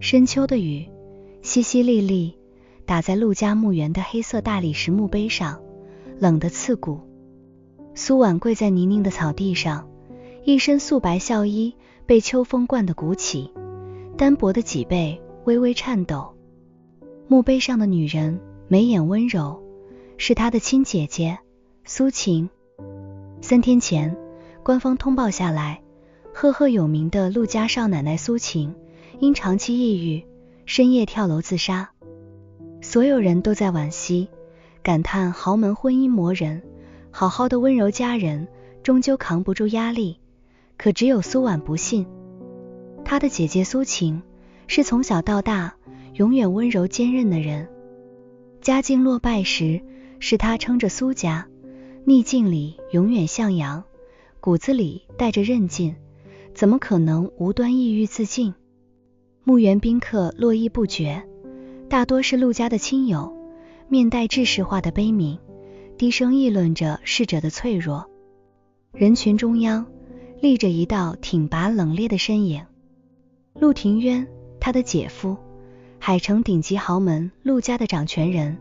深秋的雨淅淅沥沥打在陆家墓园的黑色大理石墓碑上，冷得刺骨。苏婉跪在泥泞的草地上，一身素白孝衣被秋风灌得鼓起，单薄的脊背微微颤抖。墓碑上的女人眉眼温柔，是她的亲姐姐苏晴。3天前，官方通报下来，赫赫有名的陆家少奶奶苏晴因长期抑郁，深夜跳楼自杀。所有人都在惋惜，感叹豪门婚姻磨人，好好的温柔家人终究扛不住压力。可只有苏婉不信，她的姐姐苏晴是从小到大永远温柔坚韧的人。家境落败时，是她撑着苏家，逆境里永远向阳，骨子里带着韧劲，怎么可能无端抑郁自尽？墓园宾客络绎不绝，大多是陆家的亲友，面带制式化的悲悯，低声议论着逝者的脆弱。人群中央立着一道挺拔冷冽的身影，陆庭渊，他的姐夫，海城顶级豪门陆家的掌权人，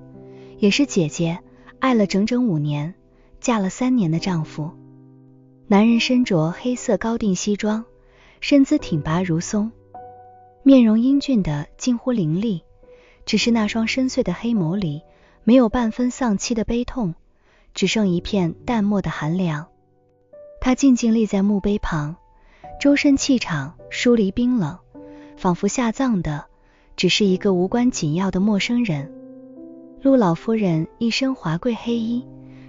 也是姐姐爱了整整5年，嫁了3年的丈夫。男人身着黑色高定西装，身姿挺拔如松，面容英俊的近乎凌厉，只是那双深邃的黑眸里没有半分丧妻的悲痛，只剩一片淡漠的寒凉。他静静立在墓碑旁，周身气场疏离冰冷，仿佛下葬的只是一个无关紧要的陌生人。陆老夫人一身华贵黑衣，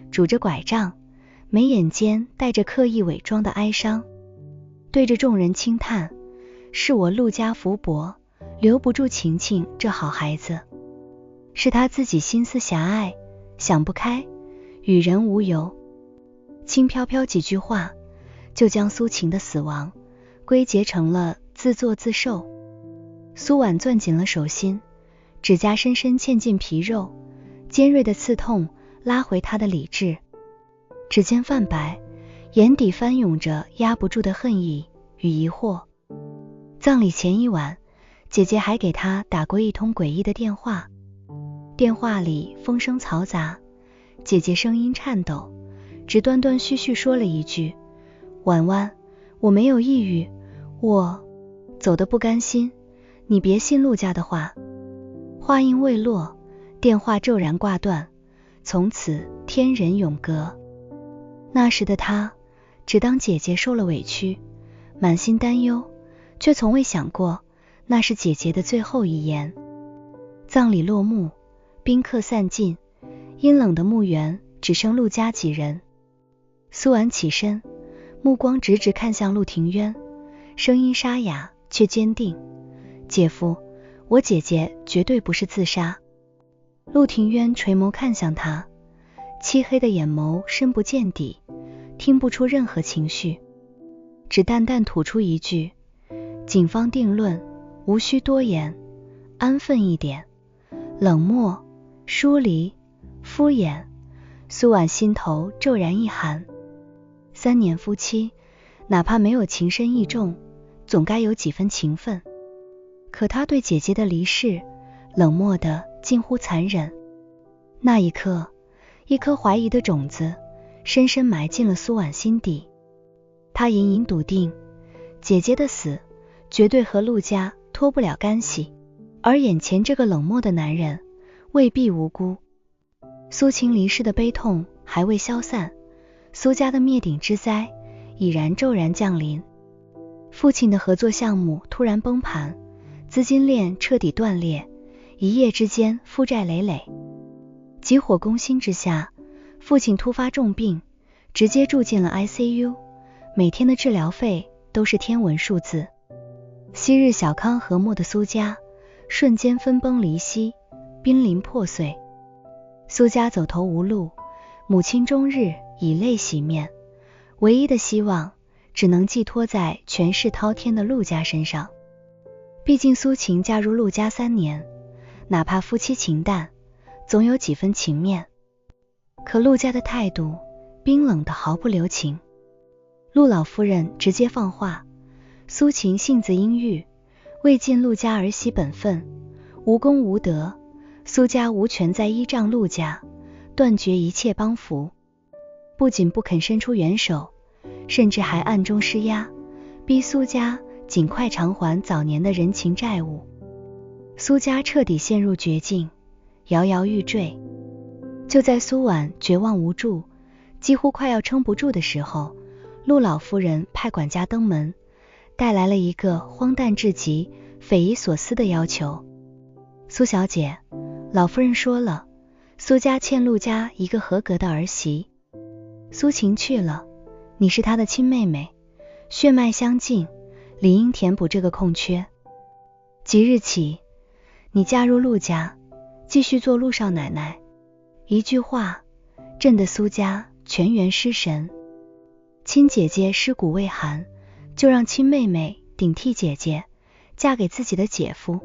拄着拐杖，眉眼间带着刻意伪装的哀伤，对着众人轻叹，是我陆家福薄，留不住晴晴这好孩子。是他自己心思狭隘，想不开，与人无尤。轻飘飘几句话，就将苏晴的死亡归结成了自作自受。苏婉攥紧了手心，指甲深深嵌进皮肉，尖锐的刺痛拉回她的理智。指尖泛白，眼底翻涌着压不住的恨意与疑惑。葬礼前一晚，姐姐还给她打过一通诡异的电话，电话里风声嘈杂，姐姐声音颤抖，只断断续续说了一句：婉婉，我没有抑郁，我走得不甘心，你别信陆家的话。话音未落，电话骤然挂断，从此天人永隔。那时的她只当姐姐受了委屈，满心担忧，却从未想过那是姐姐的最后一言。葬礼落幕，宾客散尽，阴冷的墓园只剩陆家几人。苏婉起身，目光直直看向陆庭渊，声音沙哑却坚定：姐夫，我姐姐绝对不是自杀。陆庭渊垂眸看向他，漆黑的眼眸深不见底，听不出任何情绪，只淡淡吐出一句：警方定论，无需多言，安分一点。冷漠、疏离、敷衍，苏婉心头骤然一寒。3年夫妻，哪怕没有情深意重，总该有几分情分。可他对姐姐的离世，冷漠的近乎残忍。那一刻，一颗怀疑的种子深深埋进了苏婉心底。她隐隐笃定，姐姐的死绝对和陆家脱不了干系，而眼前这个冷漠的男人未必无辜。苏晴离世的悲痛还未消散，苏家的灭顶之灾已然骤然降临。父亲的合作项目突然崩盘，资金链彻底断裂，一夜之间负债累累。急火攻心之下，父亲突发重病，直接住进了 ICU， 每天的治疗费都是天文数字。昔日小康和睦的苏家瞬间分崩离析，濒临破碎。苏家走投无路，母亲终日以泪洗面，唯一的希望只能寄托在权势滔天的陆家身上。毕竟苏晴嫁入陆家3年，哪怕夫妻情淡，总有几分情面。可陆家的态度冰冷得毫不留情。陆老夫人直接放话，苏晴性子阴郁，未尽陆家儿媳本分，无功无德，苏家无权再依仗陆家，断绝一切帮扶。不仅不肯伸出援手，甚至还暗中施压，逼苏家尽快偿还早年的人情债务。苏家彻底陷入绝境，摇摇欲坠。就在苏婉绝望无助，几乎快要撑不住的时候，陆老夫人派管家登门，带来了一个荒诞至极、匪夷所思的要求。苏小姐，老夫人说了，苏家欠陆家一个合格的儿媳。苏晴去了，你是她的亲妹妹，血脉相近，理应填补这个空缺。即日起，你嫁入陆家，继续做陆少奶奶。一句话，震得苏家全员失神。亲姐姐尸骨未寒，就让亲妹妹顶替姐姐，嫁给自己的姐夫，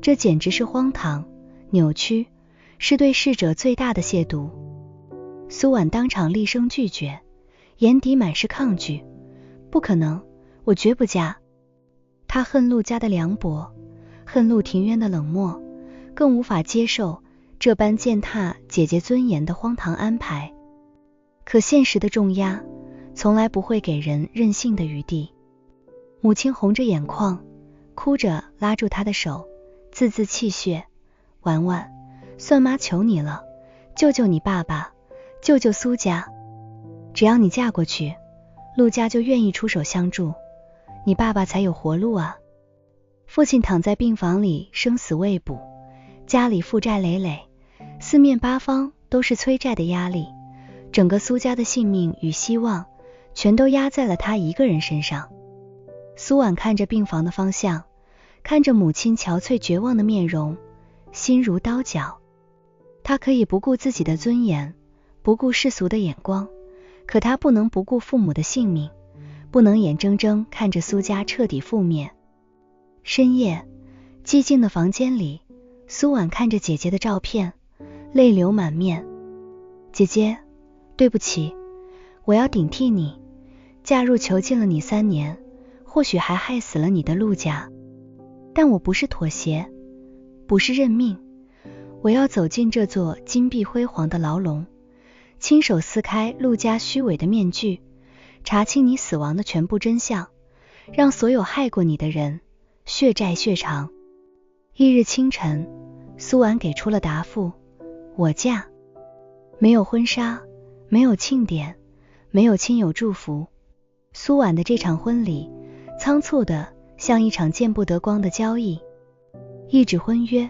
这简直是荒唐、扭曲，是对逝者最大的亵渎。苏婉当场厉声拒绝，眼底满是抗拒。不可能，我绝不嫁。她恨陆家的凉薄，恨陆庭渊的冷漠，更无法接受这般践踏姐姐尊严的荒唐安排。可现实的重压从来不会给人任性的余地。母亲红着眼眶，哭着拉住她的手，字字泣血。婉婉，算妈求你了，救救你爸爸，救救苏家。只要你嫁过去，陆家就愿意出手相助，你爸爸才有活路啊。父亲躺在病房里生死未卜，家里负债累累，四面八方都是催债的压力，整个苏家的性命与希望全都压在了他一个人身上。苏婉看着病房的方向，看着母亲憔悴绝望的面容，心如刀绞。她可以不顾自己的尊严，不顾世俗的眼光，可她不能不顾父母的性命，不能眼睁睁看着苏家彻底覆灭。深夜，寂静的房间里，苏婉看着姐姐的照片，泪流满面。姐姐，对不起，我要顶替你，嫁入囚禁了你3年，或许还害死了你的陆家，但我不是妥协，不是认命，我要走进这座金碧辉煌的牢笼，亲手撕开陆家虚伪的面具，查清你死亡的全部真相，让所有害过你的人血债血偿。翌日清晨，苏婉给出了答复，我嫁。没有婚纱，没有庆典，没有亲友祝福，苏婉的这场婚礼仓促的像一场见不得光的交易。一纸婚约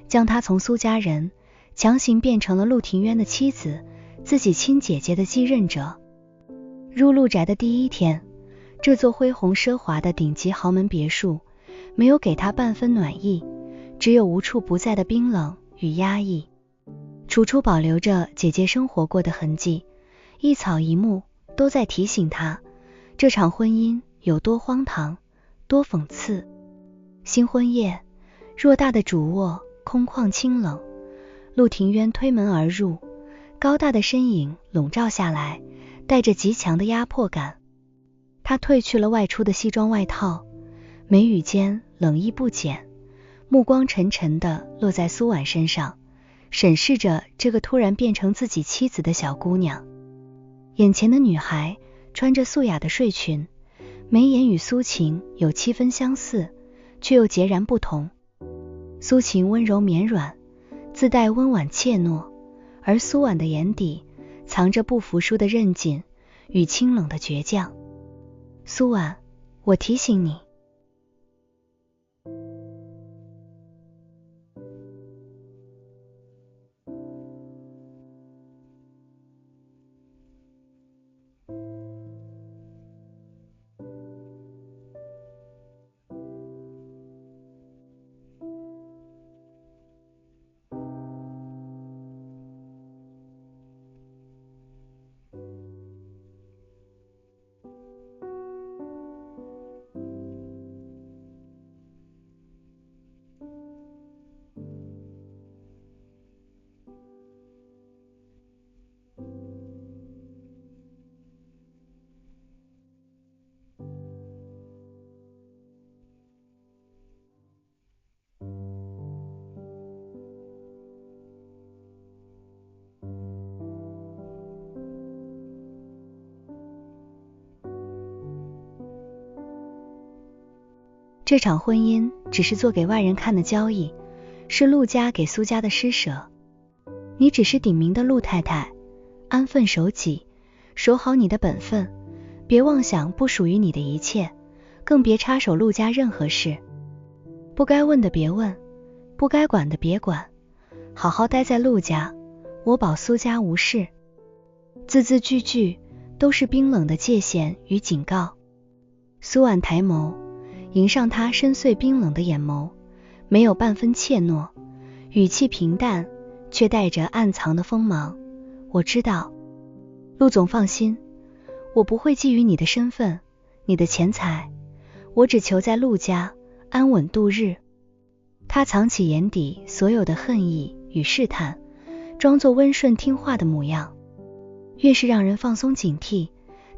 将她从苏家人强行变成了陆庭渊的妻子，自己亲姐姐的继任者。入陆宅的第一天，这座恢宏奢华的顶级豪门别墅没有给她半分暖意，只有无处不在的冰冷与压抑。楚楚保留着姐姐生活过的痕迹，一草一木都在提醒她，这场婚姻有多荒唐，多讽刺。新婚夜，偌大的主卧空旷清冷，陆庭渊推门而入，高大的身影笼罩下来，带着极强的压迫感。他褪去了外出的西装外套，眉宇间冷意不减，目光沉沉地落在苏婉身上，审视着这个突然变成自己妻子的小姑娘。眼前的女孩穿着素雅的睡裙，眉眼与苏晴有7分相似，却又截然不同。苏晴温柔绵软，自带温婉怯懦，而苏婉的眼底藏着不服输的韧劲与清冷的倔强。苏婉，我提醒你。这场婚姻只是做给外人看的交易，是陆家给苏家的施舍。你只是顶名的陆太太，安分守己，守好你的本分，别妄想不属于你的一切，更别插手陆家任何事。不该问的别问，不该管的别管，好好待在陆家，我保苏家无事。字字句句都是冰冷的界限与警告。苏婉抬眸，迎上他深邃冰冷的眼眸，没有半分怯懦，语气平淡，却带着暗藏的锋芒。我知道，陆总放心，我不会觊觎你的身份，你的钱财，我只求在陆家安稳度日。他藏起眼底所有的恨意与试探，装作温顺听话的模样。越是让人放松警惕，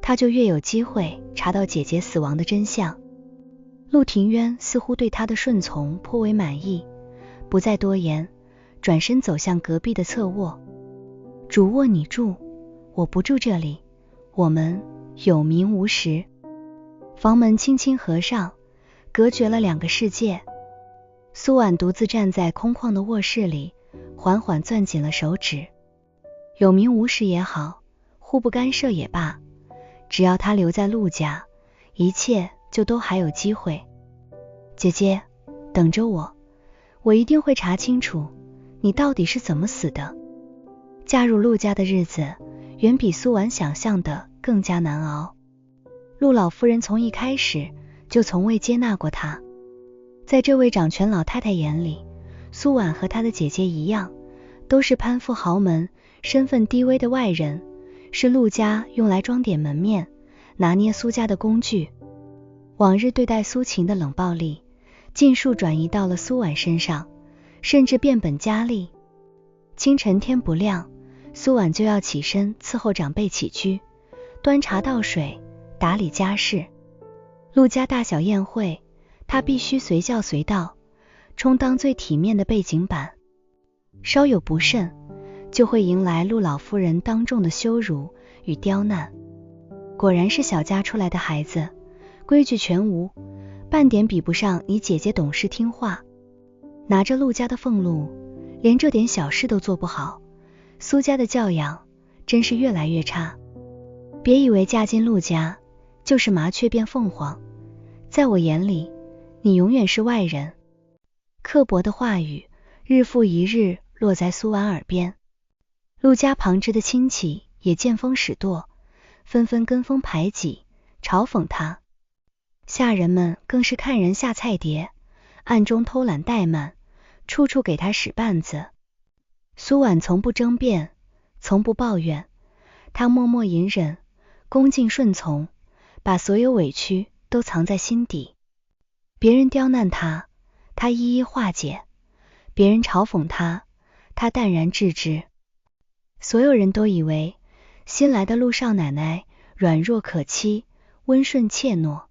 他就越有机会查到姐姐死亡的真相。陆庭渊似乎对他的顺从颇为满意，不再多言，转身走向隔壁的侧卧。主卧你住，我不住这里，我们有名无实。房门轻轻合上，隔绝了两个世界。苏婉独自站在空旷的卧室里，缓缓攥紧了手指。有名无实也好，互不干涉也罢，只要他留在陆家，一切就都还有机会。姐姐，等着我，我一定会查清楚你到底是怎么死的。嫁入陆家的日子，远比苏婉想象的更加难熬。陆老夫人从一开始就从未接纳过她。在这位掌权老太太眼里，苏婉和她的姐姐一样，都是攀附豪门、身份低微的外人，是陆家用来装点门面、拿捏苏家的工具。往日对待苏秦的冷暴力，尽数转移到了苏婉身上，甚至变本加厉。清晨天不亮，苏婉就要起身伺候长辈起居，端茶倒水，打理家事。陆家大小宴会，她必须随叫随到，充当最体面的背景板。稍有不慎，就会迎来陆老夫人当众的羞辱与刁难。果然是小家出来的孩子，规矩全无，半点比不上你姐姐懂事听话。拿着陆家的俸禄，连这点小事都做不好，苏家的教养真是越来越差。别以为嫁进陆家就是麻雀变凤凰，在我眼里，你永远是外人。刻薄的话语日复一日落在苏婉耳边。陆家旁支的亲戚也见风使舵，纷纷跟风排挤嘲讽他。下人们更是看人下菜碟，暗中偷懒怠慢，处处给他使绊子。苏婉从不争辩，从不抱怨，她默默隐忍，恭敬顺从，把所有委屈都藏在心底。别人刁难她，她一一化解；别人嘲讽她，她淡然置之。所有人都以为新来的陆少奶奶软弱可欺，温顺怯懦，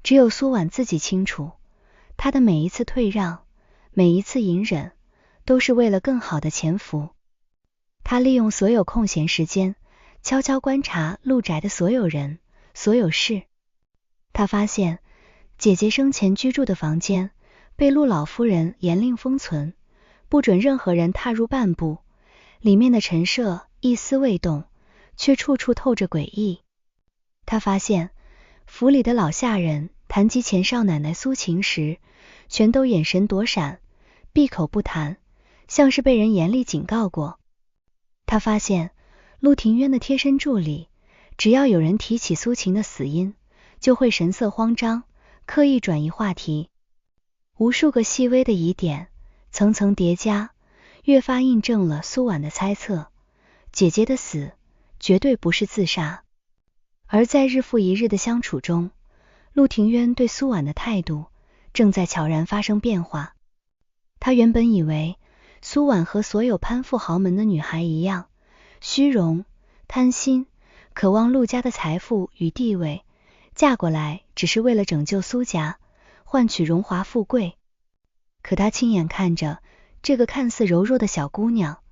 只有苏婉自己清楚，她的每一次退让，每一次隐忍，都是为了更好的潜伏。她利用所有空闲时间，悄悄观察陆宅的所有人、所有事。她发现姐姐生前居住的房间被陆老夫人严令封存，不准任何人踏入半步，里面的陈设一丝未动，却处处透着诡异。她发现府里的老下人谈及前少奶奶苏秦时，全都眼神躲闪，闭口不谈，像是被人严厉警告过。她发现陆庭渊的贴身助理，只要有人提起苏秦的死因，就会神色慌张，刻意转移话题。无数个细微的疑点层层叠加，越发印证了苏婉的猜测，姐姐的死绝对不是自杀。而在日复一日的相处中，陆庭渊对苏婉的态度正在悄然发生变化。他原本以为苏婉和所有攀附豪门的女孩一样，虚荣、贪心，渴望陆家的财富与地位，嫁过来只是为了拯救苏家，换取荣华富贵。可他亲眼看着这个看似柔弱的小姑娘，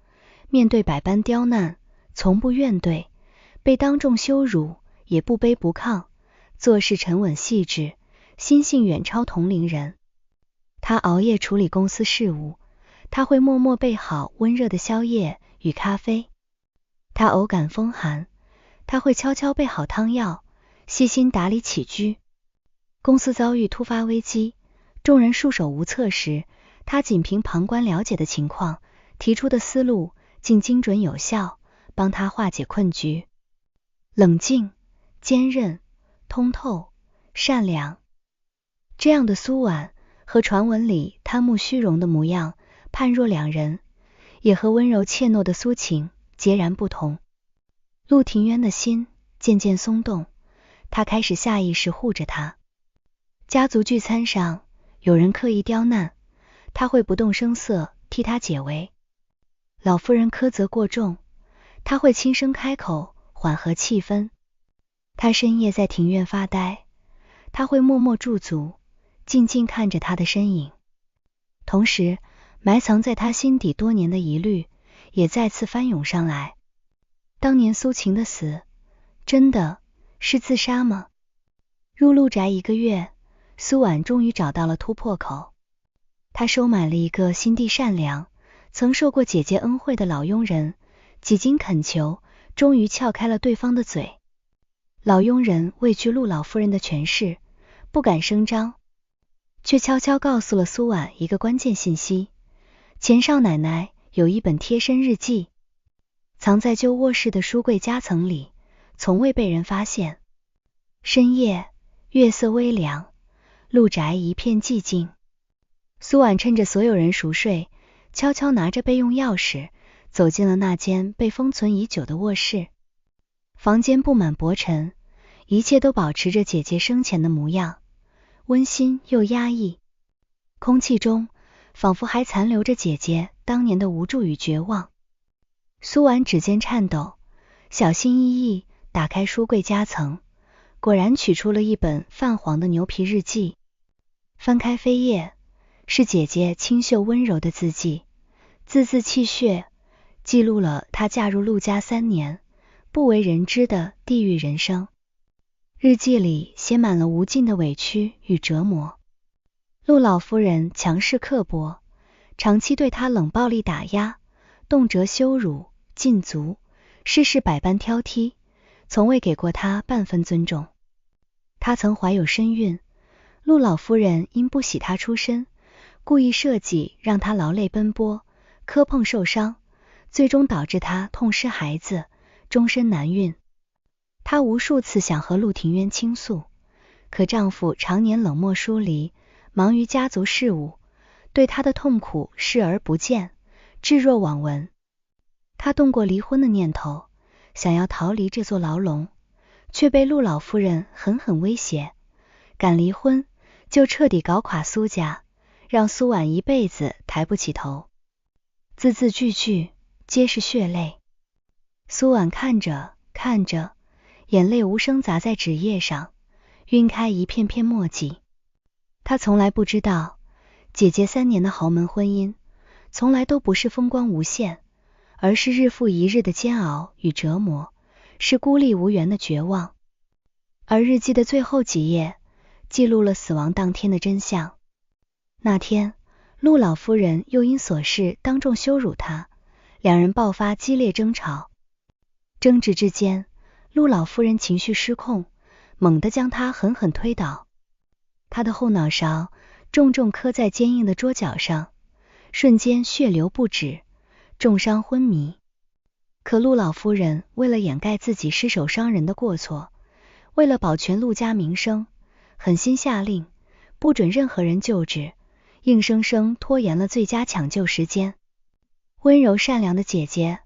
面对百般刁难，从不怨怼，被当众羞辱也不卑不亢，做事沉稳细致，心性远超同龄人。他熬夜处理公司事务，他会默默备好温热的宵夜与咖啡。他偶感风寒，他会悄悄备好汤药，细心打理起居。公司遭遇突发危机，众人束手无策时，他仅凭旁观了解的情况，提出的思路竟精准有效，帮他化解困局。冷静、坚韧、通透、善良，这样的苏婉和传闻里贪慕虚荣的模样判若两人，也和温柔怯懦的苏晴截然不同。陆庭渊的心渐渐松动，他开始下意识护着她。家族聚餐上，有人刻意刁难，他会不动声色替他解围。老夫人苛责过重，他会轻声开口缓和气氛。他深夜在庭院发呆，他会默默驻足，静静看着他的身影。同时，埋藏在他心底多年的疑虑也再次翻涌上来。当年苏晴的死，真的是自杀吗？入陆宅1个月，苏婉终于找到了突破口。她收买了一个心地善良、曾受过姐姐恩惠的老佣人，几经恳求，终于撬开了对方的嘴。老佣人畏惧陆老夫人的权势，不敢声张，却悄悄告诉了苏婉一个关键信息：钱少奶奶有一本贴身日记，藏在旧卧室的书柜夹层里，从未被人发现。深夜，月色微凉，陆宅一片寂静。苏婉趁着所有人熟睡，悄悄拿着备用钥匙，走进了那间被封存已久的卧室。房间布满薄尘，一切都保持着姐姐生前的模样，温馨又压抑。空气中仿佛还残留着姐姐当年的无助与绝望。苏婉指尖颤抖，小心翼翼打开书柜夹层，果然取出了一本泛黄的牛皮日记。翻开扉页，是姐姐清秀温柔的字迹，字字泣血，记录了她嫁入陆家3年不为人知的地狱人生。日记里写满了无尽的委屈与折磨。陆老夫人强势刻薄，长期对她冷暴力打压，动辄羞辱、禁足，事事百般挑剔，从未给过她半分尊重。她曾怀有身孕，陆老夫人因不喜她出身，故意设计让她劳累奔波，磕碰受伤，最终导致她痛失孩子，终身难孕。她无数次想和陆庭渊倾诉，可丈夫常年冷漠疏离，忙于家族事务，对她的痛苦视而不见，置若罔闻。她动过离婚的念头，想要逃离这座牢笼，却被陆老夫人狠狠威胁，敢离婚就彻底搞垮苏家，让苏婉一辈子抬不起头。字字句句皆是血泪。苏婉看着看着，眼泪无声砸在纸页上，晕开一片片墨迹。她从来不知道，姐姐3年的豪门婚姻，从来都不是风光无限，而是日复一日的煎熬与折磨，是孤立无援的绝望。而日记的最后几页，记录了死亡当天的真相。那天，陆老夫人又因琐事当众羞辱她，两人爆发激烈争吵。争执之间，陆老夫人情绪失控，猛地将她狠狠推倒。她的后脑勺重重磕在坚硬的桌角上，瞬间血流不止，重伤昏迷。可陆老夫人为了掩盖自己失手伤人的过错，为了保全陆家名声，狠心下令不准任何人救治，硬生生拖延了最佳抢救时间。温柔善良的姐姐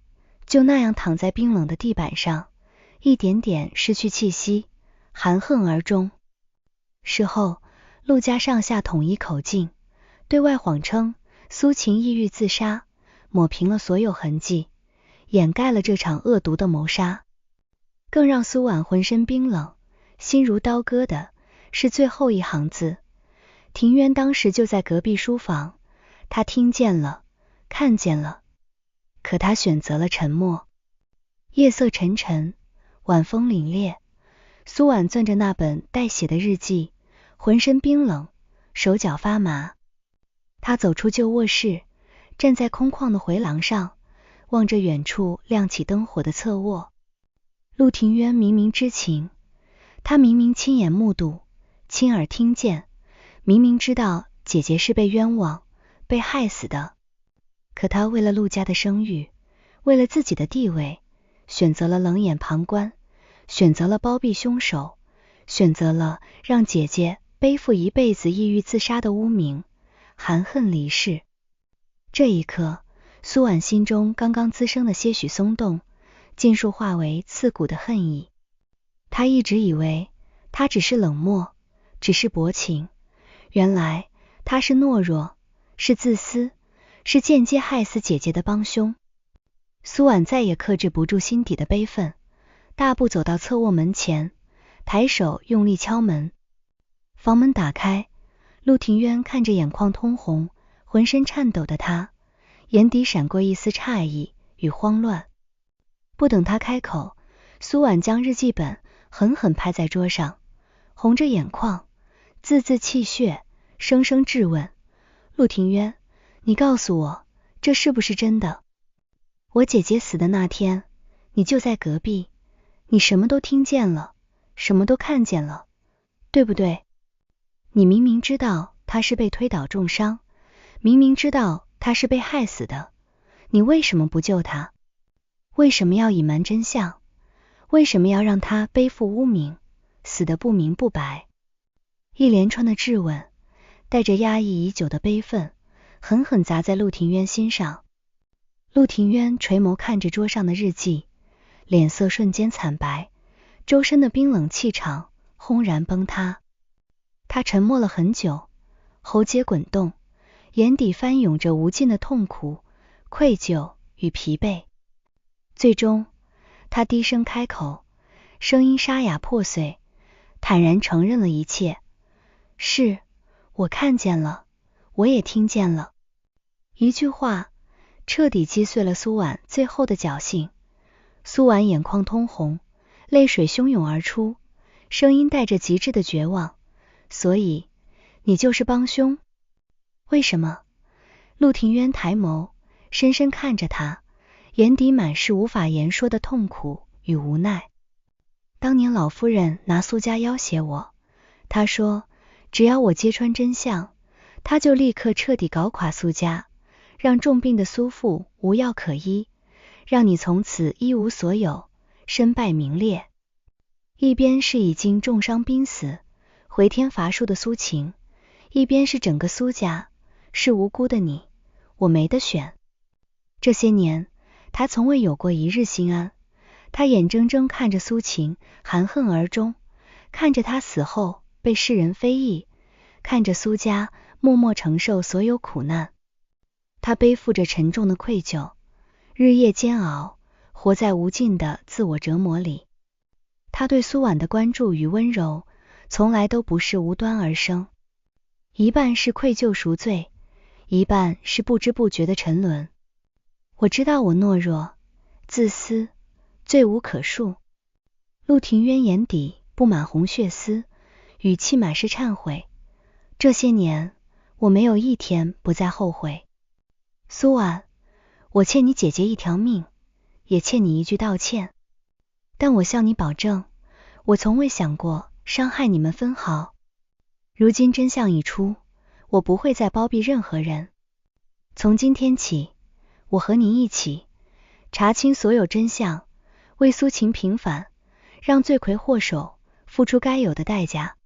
就那样躺在冰冷的地板上，一点点失去气息，含恨而终。事后，陆家上下统一口径，对外谎称苏晴抑郁自杀，抹平了所有痕迹，掩盖了这场恶毒的谋杀。更让苏婉浑身冰冷，心如刀割的是最后一行字。庭渊当时就在隔壁书房，他听见了，看见了，可他选择了沉默。夜色沉沉，晚风凛冽，苏婉攥着那本带血的日记，浑身冰冷，手脚发麻。他走出旧卧室，站在空旷的回廊上，望着远处亮起灯火的侧卧。陆庭渊明明知情，他明明亲眼目睹，亲耳听见，明明知道姐姐是被冤枉，被害死的，可他为了陆家的声誉，为了自己的地位，选择了冷眼旁观，选择了包庇凶手，选择了让姐姐背负一辈子抑郁自杀的污名，含恨离世。这一刻，苏婉心中刚刚滋生的些许松动，尽数化为刺骨的恨意。她一直以为他只是冷漠，只是薄情，原来他是懦弱，是自私，是间接害死姐姐的帮凶。苏婉再也克制不住心底的悲愤，大步走到侧卧门前，抬手用力敲门。房门打开，陆庭渊看着眼眶通红，浑身颤抖的他，眼底闪过一丝诧异与慌乱。不等他开口，苏婉将日记本狠狠拍在桌上，红着眼眶，字字泣血，声声质问：陆庭渊，你告诉我，这是不是真的？我姐姐死的那天，你就在隔壁，你什么都听见了，什么都看见了，对不对？你明明知道她是被推倒重伤，明明知道她是被害死的，你为什么不救她？为什么要隐瞒真相？为什么要让她背负污名，死得不明不白？一连串的质问，带着压抑已久的悲愤，狠狠砸在陆庭渊心上。陆庭渊垂眸看着桌上的日记，脸色瞬间惨白，周身的冰冷气场轰然崩塌。他沉默了很久，喉结滚动，眼底翻涌着无尽的痛苦、愧疚与疲惫。最终，他低声开口，声音沙哑破碎，坦然承认了一切。是，我看见了，我也听见了。一句话彻底击碎了苏婉最后的侥幸。苏婉眼眶通红，泪水汹涌而出，声音带着极致的绝望。所以，你就是帮凶？为什么？陆庭渊抬眸，深深看着他，眼底满是无法言说的痛苦与无奈。当年老夫人拿苏家要挟我，她说只要我揭穿真相，她就立刻彻底搞垮苏家，让重病的苏父无药可医，让你从此一无所有，身败名裂。一边是已经重伤濒死，回天乏术的苏晴，一边是整个苏家，是无辜的你，我没得选。这些年，他从未有过一日心安，他眼睁睁看着苏晴含恨而终，看着他死后被世人非议，看着苏家默默承受所有苦难。他背负着沉重的愧疚，日夜煎熬，活在无尽的自我折磨里。他对苏婉的关注与温柔，从来都不是无端而生，一半是愧疚赎罪，一半是不知不觉的沉沦。我知道我懦弱、自私、罪无可恕。陆庭渊眼底布满红血丝，语气满是忏悔。这些年，我没有一天不再后悔。苏婉，我欠你姐姐一条命，也欠你一句道歉。但我向你保证，我从未想过伤害你们分毫。如今真相已出，我不会再包庇任何人。从今天起，我和你一起查清所有真相，为苏晴平反，让罪魁祸首付出该有的代价。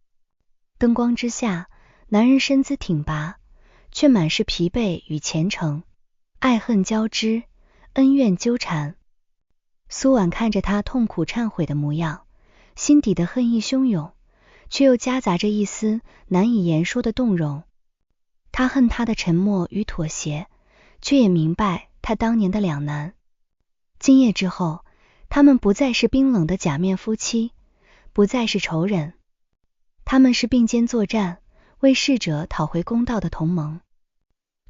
灯光之下，男人身姿挺拔，却满是疲惫与虔诚，爱恨交织，恩怨纠缠。苏婉看着他痛苦忏悔的模样，心底的恨意汹涌，却又夹杂着一丝难以言说的动容。他恨他的沉默与妥协，却也明白他当年的两难。今夜之后，他们不再是冰冷的假面夫妻，不再是仇人，他们是并肩作战，为逝者讨回公道的同盟。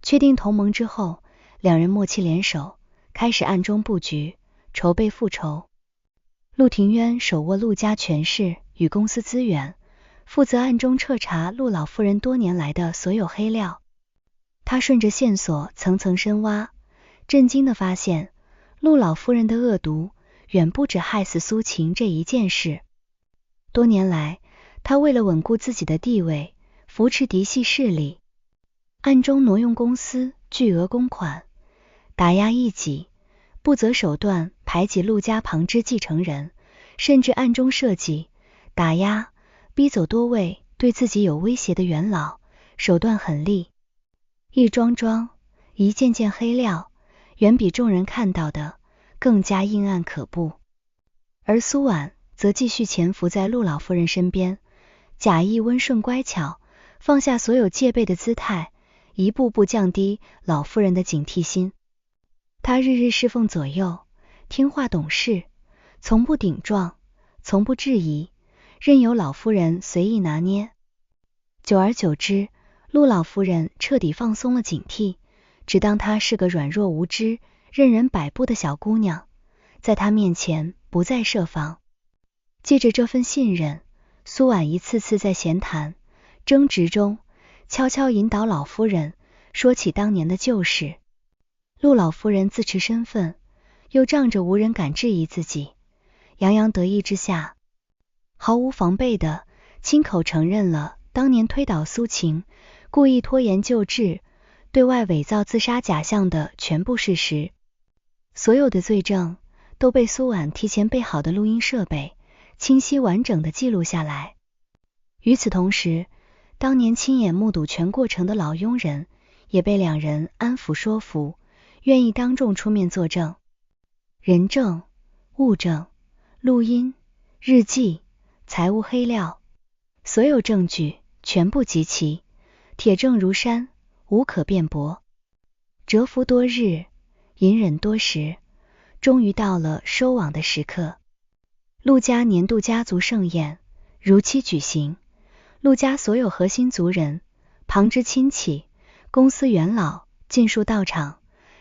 确定同盟之后，两人默契联手，开始暗中布局，筹备复仇。陆庭渊手握陆家权势与公司资源，负责暗中彻查陆老夫人多年来的所有黑料。他顺着线索层层深挖，震惊地发现，陆老夫人的恶毒远不止害死苏秦这一件事。多年来，他为了稳固自己的地位，扶持嫡系势力，暗中挪用公司巨额公款，打压异己，不择手段排挤陆家旁支继承人，甚至暗中设计打压逼走多位对自己有威胁的元老，手段狠厉。一桩桩一件件黑料，远比众人看到的更加阴暗可怖。而苏婉则继续潜伏在陆老夫人身边，假意温顺乖巧，放下所有戒备的姿态，一步步降低老夫人的警惕心。她日日侍奉左右，听话懂事，从不顶撞，从不质疑，任由老夫人随意拿捏。久而久之，陆老夫人彻底放松了警惕，只当她是个软弱无知、任人摆布的小姑娘，在她面前不再设防。借着这份信任，苏婉一次次在闲谈争执中悄悄引导老夫人说起当年的旧事。陆老夫人自持身份，又仗着无人敢质疑自己，洋洋得意之下，毫无防备的亲口承认了当年推倒苏秦，故意拖延救治，对外伪造自杀假象的全部事实。所有的罪证都被苏婉提前备好的录音设备清晰完整的记录下来。与此同时，当年亲眼目睹全过程的老佣人也被两人安抚说服，愿意当众出面作证。人证、物证、录音、日记、财务黑料，所有证据全部集齐，铁证如山，无可辩驳。蛰伏多日，隐忍多时，终于到了收网的时刻。陆家年度家族盛宴如期举行，陆家所有核心族人、旁支亲戚、公司元老尽数到场，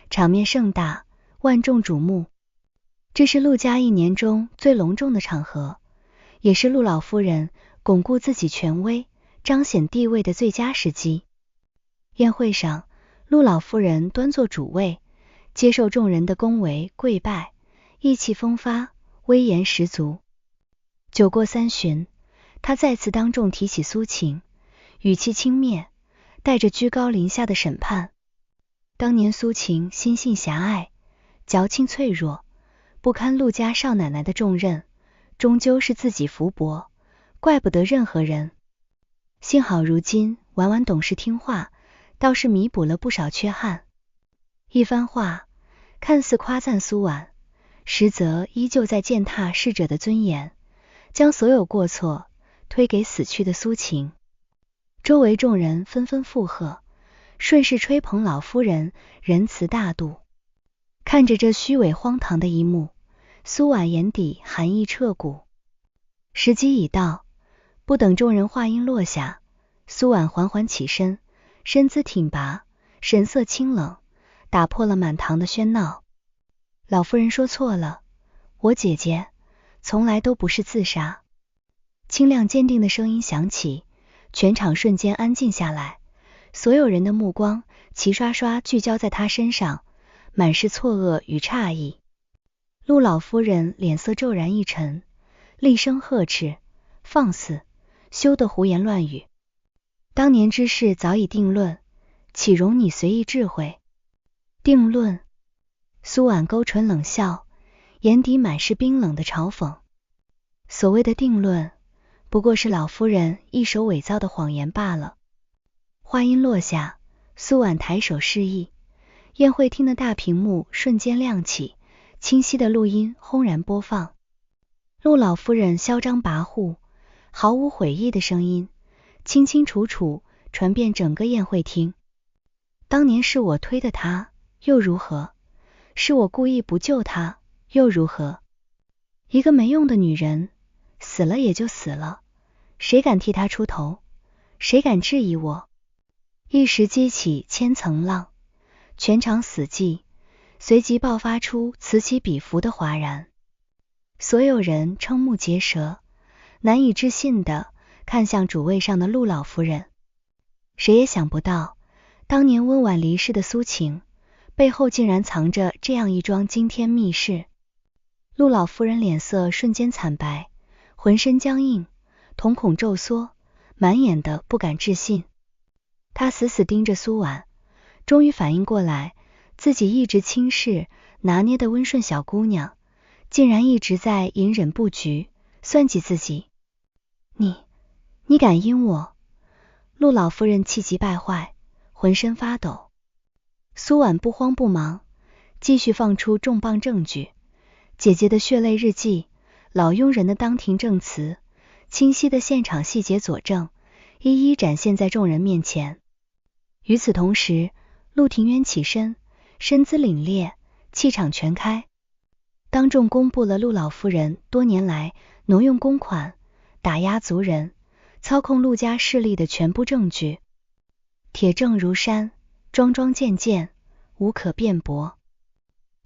场面盛大，万众瞩目。这是陆家一年中最隆重的场合，也是陆老夫人巩固自己权威、彰显地位的最佳时机。宴会上，陆老夫人端坐主位，接受众人的恭维跪拜，意气风发，威严十足。酒过三巡，她再次当众提起苏秦，语气轻蔑，带着居高临下的审判。当年苏秦心性狭隘，矫情脆弱，不堪陆家少奶奶的重任，终究是自己福薄，怪不得任何人。幸好如今婉婉懂事听话，倒是弥补了不少缺憾。一番话看似夸赞苏婉，实则依旧在践踏逝者的尊严，将所有过错推给死去的苏秦。周围众人纷纷附和，顺势吹捧老夫人仁慈大度。看着这虚伪荒唐的一幕，苏婉眼底寒意彻骨。时机已到，不等众人话音落下，苏婉缓缓起身，身姿挺拔，神色清冷，打破了满堂的喧闹。老夫人说错了，我姐姐从来都不是自杀。清亮坚定的声音响起，全场瞬间安静下来，所有人的目光齐刷刷聚焦在她身上，满是错愕与诧异。陆老夫人脸色骤然一沉，厉声呵斥：放肆，休得胡言乱语！当年之事早已定论，岂容你随意智慧？定论？苏婉勾唇冷笑，眼底满是冰冷的嘲讽。所谓的定论，不过是老夫人一手伪造的谎言罢了。话音落下，苏婉抬手示意，宴会厅的大屏幕瞬间亮起，清晰的录音轰然播放。陆老夫人嚣张跋扈、毫无悔意的声音，清清楚楚传遍整个宴会厅。当年是我推的他，又如何？是我故意不救他，又如何？一个没用的女人，死了也就死了，谁敢替她出头？谁敢质疑我？一时激起千层浪，全场死寂，随即爆发出此起彼伏的哗然。所有人瞠目结舌，难以置信的看向主位上的陆老夫人。谁也想不到，当年温婉离世的苏秦，背后竟然藏着这样一桩惊天秘事。陆老夫人脸色瞬间惨白，浑身僵硬，瞳孔骤缩，满眼的不敢置信。她死死盯着苏婉，终于反应过来，自己一直轻视拿捏的温顺小姑娘，竟然一直在隐忍不举，算计自己。你敢阴我？陆老夫人气急败坏，浑身发抖。苏婉不慌不忙，继续放出重磅证据，姐姐的血泪日记，老佣人的当庭证词，清晰的现场细节佐证，一一展现在众人面前。与此同时，陆庭渊起身，身姿凛冽，气场全开，当众公布了陆老夫人多年来挪用公款、打压族人、操控陆家势力的全部证据，铁证如山，桩桩件件，无可辩驳。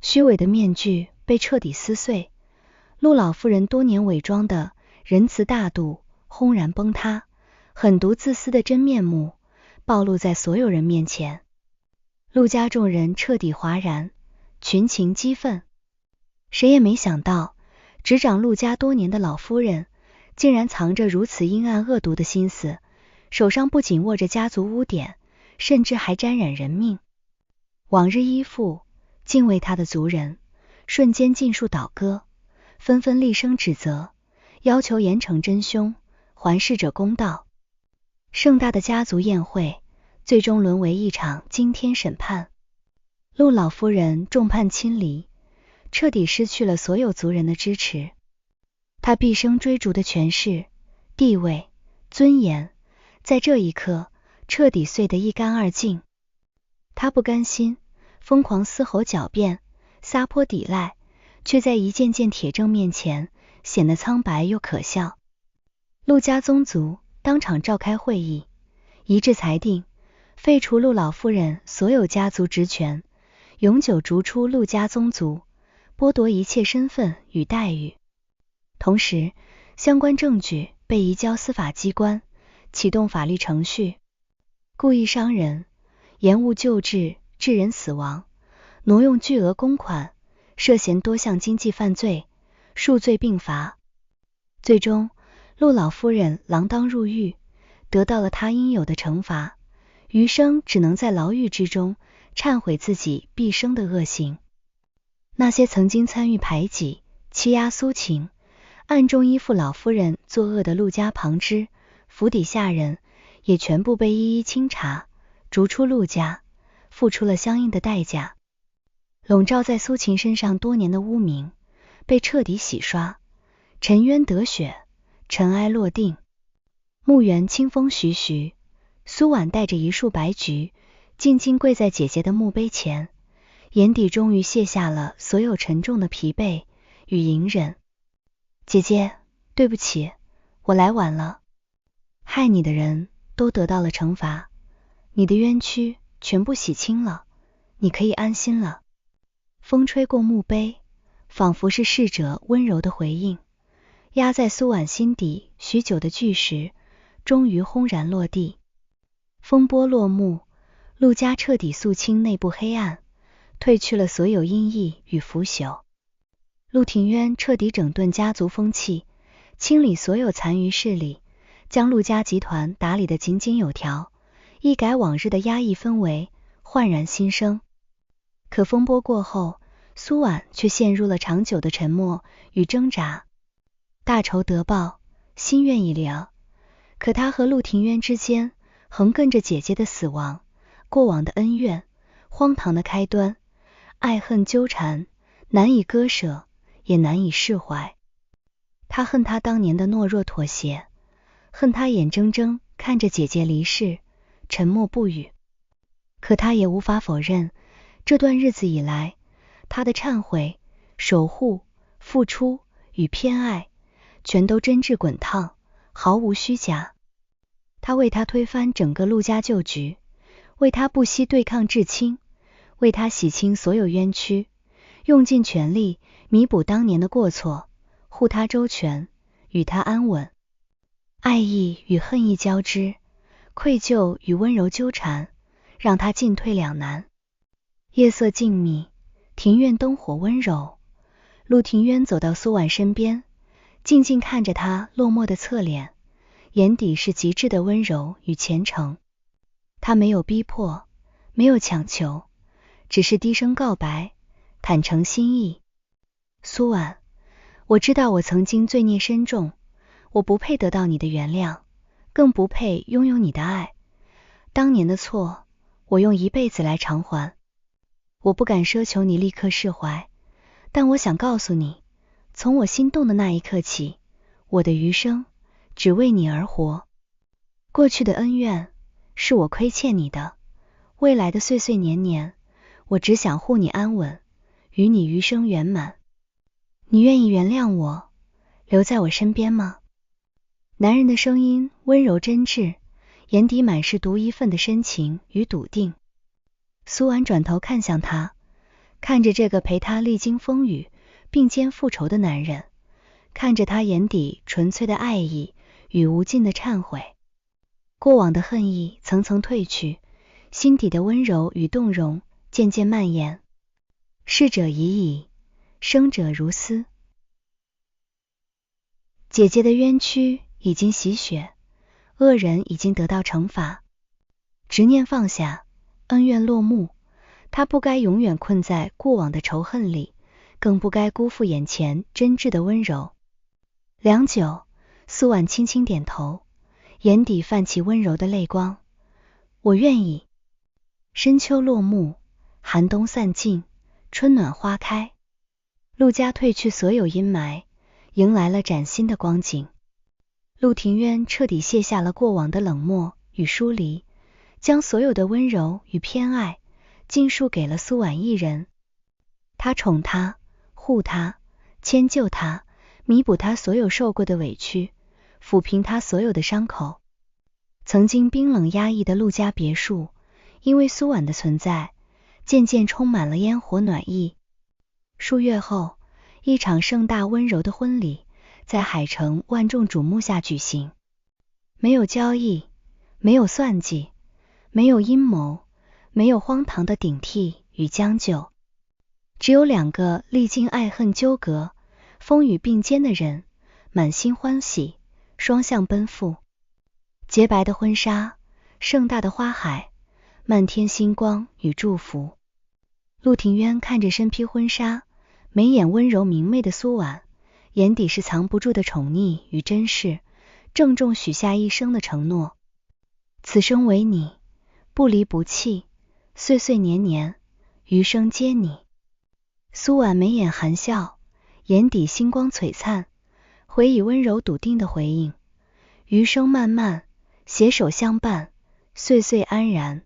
虚伪的面具被彻底撕碎，陆老夫人多年伪装的仁慈大度轰然崩塌，狠毒自私的真面目暴露在所有人面前。陆家众人彻底哗然，群情激愤。谁也没想到，执掌陆家多年的老夫人竟然藏着如此阴暗恶毒的心思，手上不仅握着家族污点，甚至还沾染人命。往日依附敬畏他的族人瞬间尽数倒戈，纷纷厉声指责，要求严惩真凶，还逝者公道。盛大的家族宴会最终沦为一场惊天审判。陆老夫人众叛亲离，彻底失去了所有族人的支持。她毕生追逐的权势、地位、尊严，在这一刻彻底碎得一干二净。她不甘心，疯狂嘶吼狡辩，撒泼抵赖，却在一件件铁证面前显得苍白又可笑。陆家宗族当场召开会议，一致裁定废除陆老夫人所有家族职权，永久逐出陆家宗族，剥夺一切身份与待遇。同时，相关证据被移交司法机关，启动法律程序。故意伤人、延误救治致人死亡、挪用巨额公款，涉嫌多项经济犯罪，数罪并罚。最终，陆老夫人锒铛入狱，得到了她应有的惩罚，余生只能在牢狱之中忏悔自己毕生的恶行。那些曾经参与排挤、欺压苏秦，暗中依附老夫人作恶的陆家旁支、府邸下人，也全部被一一清查，逐出陆家，付出了相应的代价。笼罩在苏秦身上多年的污名被彻底洗刷，沉冤得雪，尘埃落定。墓园清风徐徐，苏婉带着一束白菊，静静跪在姐姐的墓碑前，眼底终于卸下了所有沉重的疲惫与隐忍。姐姐，对不起，我来晚了。害你的人都得到了惩罚，你的冤屈全部洗清了，你可以安心了。风吹过墓碑，仿佛是逝者温柔的回应，压在苏婉心底许久的巨石终于轰然落地。风波落幕，陆家彻底肃清内部黑暗，褪去了所有阴翳与腐朽。陆庭渊彻底整顿家族风气，清理所有残余势力，将陆家集团打理得井井有条，一改往日的压抑氛围，焕然新生。可风波过后，苏婉却陷入了长久的沉默与挣扎。大仇得报，心愿已了，可她和陆庭渊之间横亘着姐姐的死亡、过往的恩怨、荒唐的开端，爱恨纠缠，难以割舍，也难以释怀。他恨她当年的懦弱妥协，恨她眼睁睁看着姐姐离世，沉默不语。可他也无法否认，这段日子以来，他的忏悔、守护、付出与偏爱，全都真挚滚烫，毫无虚假。他为他推翻整个陆家旧局，为他不惜对抗至亲，为他洗清所有冤屈，用尽全力弥补当年的过错，护他周全，与他安稳。爱意与恨意交织，愧疚与温柔纠缠，让他进退两难。夜色静谧，庭院灯火温柔，陆庭渊走到苏婉身边，静静看着她落寞的侧脸，眼底是极致的温柔与虔诚。他没有逼迫，没有强求，只是低声告白，坦诚心意。苏婉，我知道我曾经罪孽深重，我不配得到你的原谅，更不配拥有你的爱。当年的错，我用一辈子来偿还。我不敢奢求你立刻释怀，但我想告诉你，从我心动的那一刻起，我的余生只为你而活。过去的恩怨是我亏欠你的，未来的岁岁年年，我只想护你安稳，与你余生圆满。你愿意原谅我，留在我身边吗？男人的声音温柔真挚，眼底满是独一份的深情与笃定。苏婉转头看向他，看着这个陪他历经风雨并肩复仇的男人，看着他眼底纯粹的爱意与无尽的忏悔。过往的恨意层层褪去，心底的温柔与动容渐渐蔓延。逝者已矣，生者如斯。姐姐的冤屈已经洗雪，恶人已经得到惩罚，执念放下，恩怨落幕。她不该永远困在过往的仇恨里，更不该辜负眼前真挚的温柔。良久，苏婉轻轻点头，眼底泛起温柔的泪光。我愿意。深秋落幕，寒冬散尽，春暖花开。陆家褪去所有阴霾，迎来了崭新的光景。陆庭渊彻底卸下了过往的冷漠与疏离，将所有的温柔与偏爱尽数给了苏婉一人。他宠她，护她，迁就她，弥补她所有受过的委屈，抚平她所有的伤口。曾经冰冷压抑的陆家别墅，因为苏婉的存在，渐渐充满了烟火暖意。数月后，一场盛大温柔的婚礼在海城万众瞩目下举行。没有交易，没有算计，没有阴谋，没有荒唐的顶替与将就，只有两个历经爱恨纠葛、风雨并肩的人，满心欢喜，双向奔赴。洁白的婚纱，盛大的花海，漫天星光与祝福。陆庭渊看着身披婚纱，眉眼温柔明媚的苏婉，眼底是藏不住的宠溺与珍视，郑重许下一生的承诺。此生为你，不离不弃，岁岁年年，余生皆你。苏婉眉眼含笑，眼底星光璀璨，回以温柔笃定的回应。余生漫漫，携手相伴，岁岁安然。